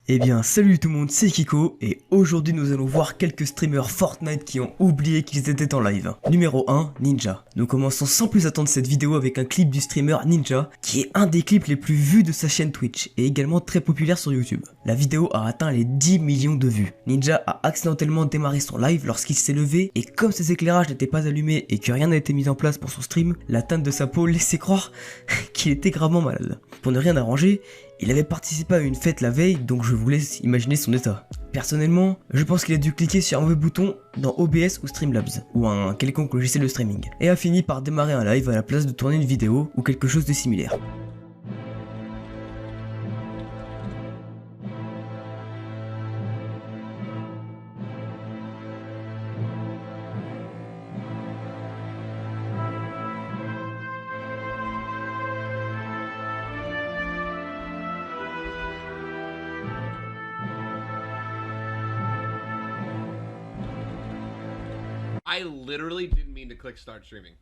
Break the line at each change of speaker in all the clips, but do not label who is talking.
Eh bien salut tout le monde, c'est Kiko et aujourd'hui nous allons voir quelques streamers Fortnite qui ont oublié qu'ils étaient en live. Numéro 1, Ninja. Nous commençons sans plus attendre cette vidéo avec un clip du streamer Ninja qui est un des clips les plus vus de sa chaîne Twitch et également très populaire sur YouTube. La vidéo a atteint les 10 millions de vues. Ninja a accidentellement démarré son live lorsqu'il s'est levé et comme ses éclairages n'étaient pas allumés et que rien n'a été mis en place pour son stream, la teinte de sa peau laissait croire qu'il était gravement malade. Pour ne rien arranger, il avait participé à une fête la veille, donc je vous laisse imaginer son état. Personnellement, je pense qu'il a dû cliquer sur un mauvais bouton dans OBS ou Streamlabs, ou un quelconque logiciel de streaming, et a fini par démarrer un live à la place de tourner une vidéo ou quelque chose de similaire.
I literally didn't mean to click start streaming.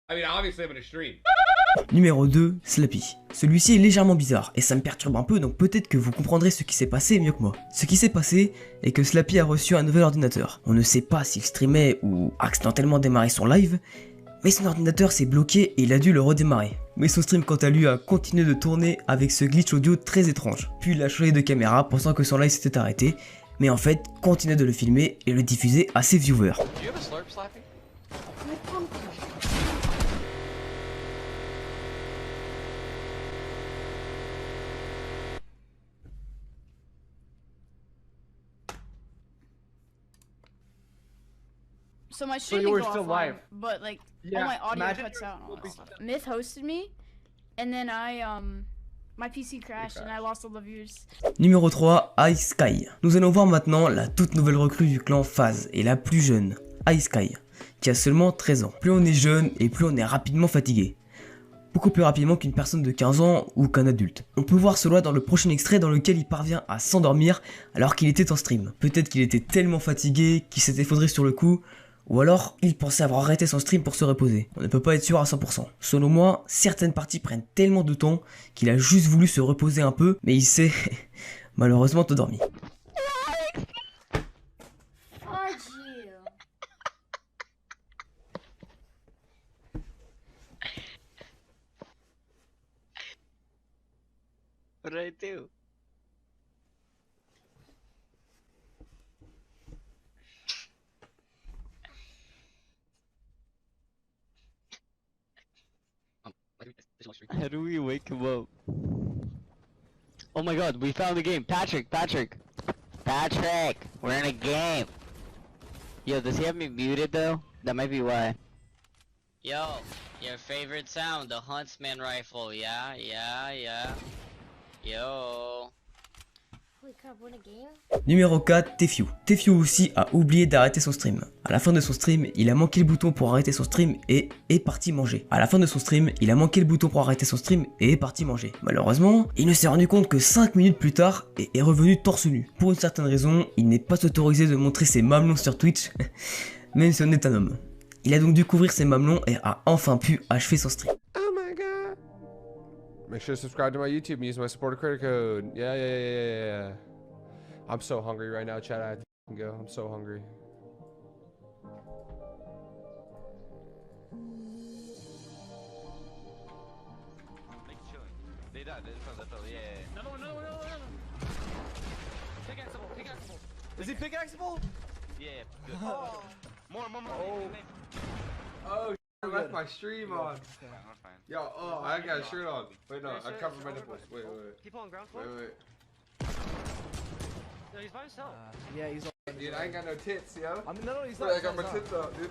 I mean, obviously I'm gonna stream.
Numéro 2, Slappy. Celui-ci est légèrement bizarre et ça me perturbe un peu, donc peut-être que vous comprendrez ce qui s'est passé mieux que moi. Ce qui s'est passé est que Slappy a reçu un nouvel ordinateur. On ne sait pas s'il streamait ou accidentellement démarré son live, mais son ordinateur s'est bloqué et il a dû le redémarrer. Mais son stream quant à lui a continué de tourner avec ce glitch audio très étrange. Puis il a changé de caméra pensant que son live s'était arrêté, mais en fait continuait de le filmer et le diffuser à ses viewers.
So my stream
you were
go
still
offline,
live.
but like
Yeah,
all my audio
imagine
cuts out. And all that
you're-
stuff. Myth hosted me, and then my PC crashed and I lost all the views.
Numéro 3, Ice Sky. Nous allons voir maintenant la toute nouvelle recrue du clan FaZe et la plus jeune, Ice Sky, qui a seulement 13 ans. Plus on est jeune et plus on est rapidement fatigué. Beaucoup plus rapidement qu'une personne de 15 ans ou qu'un adulte. On peut voir cela dans le prochain extrait dans lequel il parvient à s'endormir alors qu'il était en stream. Peut-être qu'il était tellement fatigué qu'il s'est effondré sur le coup, ou alors il pensait avoir arrêté son stream pour se reposer. On ne peut pas être sûr à 100%. Selon moi, certaines parties prennent tellement de temps qu'il a juste voulu se reposer un peu, mais il s'est malheureusement endormi.
What did I do? How do we wake him up? Oh my god, we found the game. Patrick! We're in a game! Yo, does he have me muted though? That might be why.
Yo, your favorite sound, the Huntsman rifle, yeah. Yo.
Holy crap, we're in a game?
Numéro 4, Tefue. Tefue aussi a oublié d'arrêter son stream. À la fin de son stream, il a manqué le bouton pour arrêter son stream et est parti manger. À la fin de son stream, il a manqué le bouton pour arrêter son stream et est parti manger. Malheureusement, il ne s'est rendu compte que 5 minutes plus tard et est revenu torse nu. Pour une certaine raison, il n'est pas autorisé de montrer ses mamelons sur Twitch, même si on est un homme. Il a donc dû couvrir ses mamelons et a enfin pu achever son stream.
Oh my god. Make sure to subscribe to my YouTube and use my supporter credit code. Yeah. I'm so hungry right now, chat. I have to go. I'm so hungry.
They died. No. Pickaxeable.
Is he pickaxeable?
Yeah, good.
Oh.
More.
Oh, I
We're
left
good.
my stream on.
I'm fine.
Yo, I got a shirt on. Wait, no, I covered my nipples. Wait.
People on ground floor?
Wait.
No, he's by himself.
Yeah, he's all.
Dude, I ain't got no tits, yo.
I mean, no, he's
Look,
not.
I got my tits out, dude.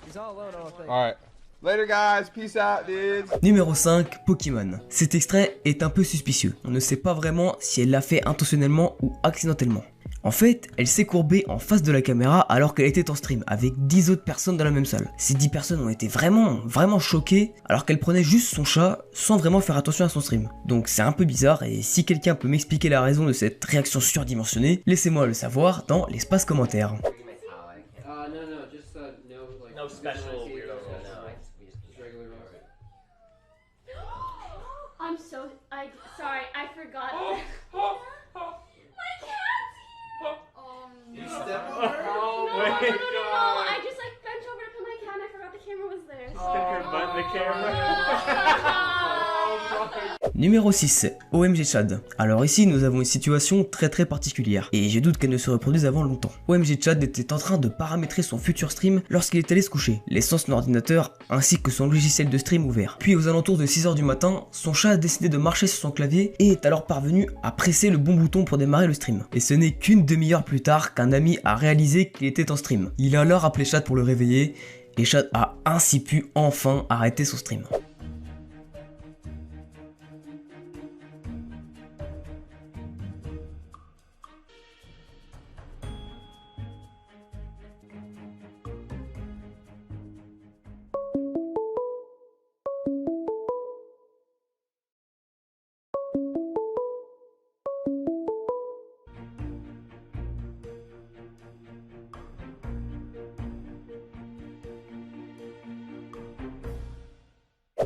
He's all alone, I don't think.
Alright. Later, guys. Peace out, dudes.
Numéro 5, Pokémon. Cet extrait est un peu suspicieux. On ne sait pas vraiment si elle l'a fait intentionnellement ou accidentellement. En fait, elle s'est courbée en face de la caméra alors qu'elle était en stream avec 10 autres personnes dans la même salle. Ces 10 personnes ont été vraiment choquées alors qu'elle prenait juste son chat sans vraiment faire attention à son stream. Donc c'est un peu bizarre et si quelqu'un peut m'expliquer la raison de cette réaction surdimensionnée, laissez-moi le savoir dans l'espace commentaire.
No special weirdo. I'm so sorry, I forgot. My cat's here.
You stepped on her?
No, I just like bent over to put my cat and I forgot the camera was there.
Stick her butt in the camera.
Numéro 6, OMG Chad. Alors ici nous avons une situation très particulière, et je doute qu'elle ne se reproduise avant longtemps. OMG Chad était en train de paramétrer son futur stream lorsqu'il est allé se coucher, laissant son ordinateur ainsi que son logiciel de stream ouvert. Puis aux alentours de 6h du matin, son chat a décidé de marcher sur son clavier et est alors parvenu à presser le bon bouton pour démarrer le stream. Et ce n'est qu'une demi-heure plus tard qu'un ami a réalisé qu'il était en stream. Il a alors appelé Chad pour le réveiller, et Chad a ainsi pu enfin arrêter son stream.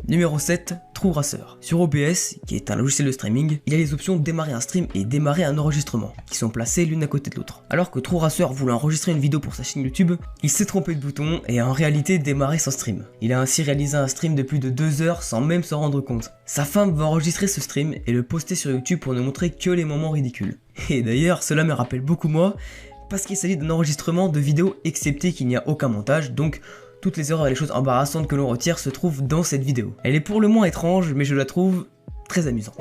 Numéro 7, True Racer. Sur OBS, qui est un logiciel de streaming, il y a les options démarrer un stream et démarrer un enregistrement, qui sont placées l'une à côté de l'autre. Alors que True Racer voulait enregistrer une vidéo pour sa chaîne YouTube, il s'est trompé de bouton et a en réalité démarré son stream. Il a ainsi réalisé un stream de plus de 2 heures sans même s'en rendre compte. Sa femme va enregistrer ce stream et le poster sur YouTube pour ne montrer que les moments ridicules. Et d'ailleurs, cela me rappelle beaucoup moi, parce qu'il s'agit d'un enregistrement de vidéo excepté qu'il n'y a aucun montage, donc toutes les erreurs et les choses embarrassantes que l'on retire se trouvent dans cette vidéo. Elle est pour le moins étrange, mais je la trouve très amusante.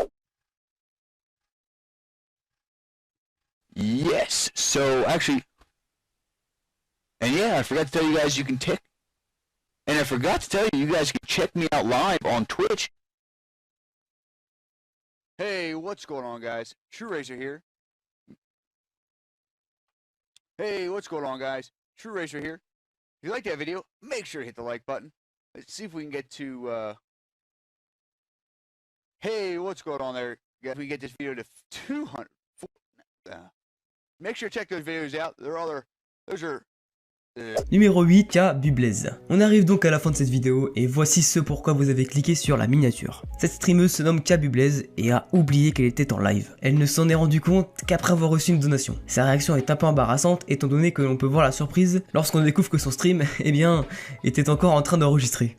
Yes, so actually, and yeah, I forgot to tell you guys you can tick, and I forgot to tell you, you guys can check me out live on Twitch. Hey, what's going on, guys? True Racer here. Hey, what's going on, guys? True Racer here. If you like that video, make sure to hit the like button. Let's see if we can get to, hey, what's going on there? If we get this video to 200, make sure to check those videos out. Those are
Numéro 8, K Bublaze. On arrive donc à la fin de cette vidéo et voici ce pourquoi vous avez cliqué sur la miniature. Cette streameuse se nomme K Bublaze et a oublié qu'elle était en live. Elle ne s'en est rendu compte qu'après avoir reçu une donation. Sa réaction est un peu embarrassante étant donné que l'on peut voir la surprise lorsqu'on découvre que son stream, eh bien, était encore en train d'enregistrer.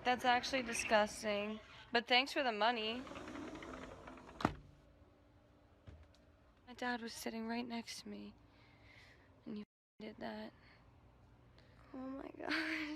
That's actually disgusting, but thanks for the money. My dad was sitting right next to me, and you did that.
Oh my gosh.